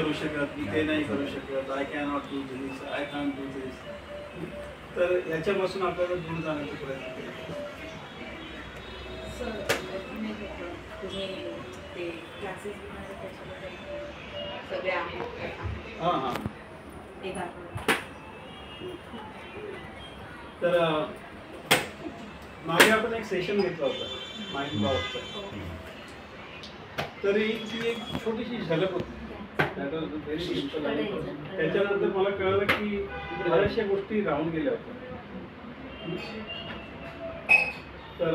करू शकत, मी ते नाही करू शकत, I can not do this, I can do this. तर याच्यापासून आपल्याला दूर जाण्याचा प्रयत्न केला. हां हां. तर मागे आपण एक सेशन घेतला होता माइंड पॉवरचा. तरी ती एक छोटीशी झलक होती. व्हेरी सिम्पल आहे. त्याच्यानंतर मला कळलं की बऱ्याचशा गोष्टी राहून गेल्या होत्या. तर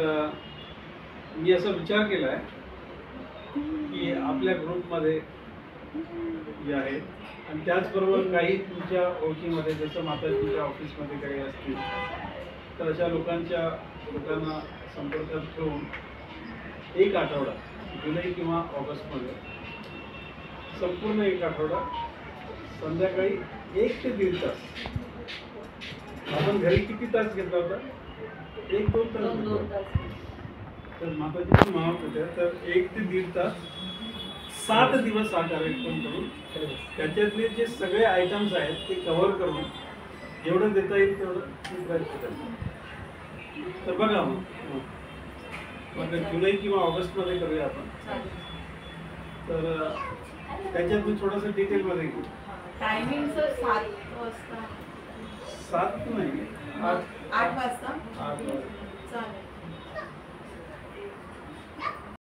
मी असा विचार केला आहे की आपल्या ग्रुपमध्ये जे आहेत आणि त्याचबरोबर काही तुमच्या ओळखीमध्ये जसं माताजीच्या ऑफिसमध्ये काही असतील तर अशा लोकांना संपर्कात ठेवून एक आठवडा जुलै किंवा ऑगस्टमध्ये संपूर्ण एक आठवडा संध्याकाळी 1 ते 1.5 तास. आपण घरी किती तास घेतला होता? 1-2 तास. तर माताजी म्हणत होत्या तर 1 ते 1.5 तास 7 दिवस हा कार्यक्रम करून त्याच्यातले जे सगळे आयटम्स आहेत ते कव्हर करून जेवढं देता येईल तेवढं प्रयत्न करतो. तर बघा मग जुलै किंवा ऑगस्टमध्ये करूया आपण. तर त्याच्यात मी थोडंसं डिटेलमध्ये घेऊ. टायमिंग सर 7 वाजता. 7 नाही 8 वाजता. 8 वाजता. चालेल.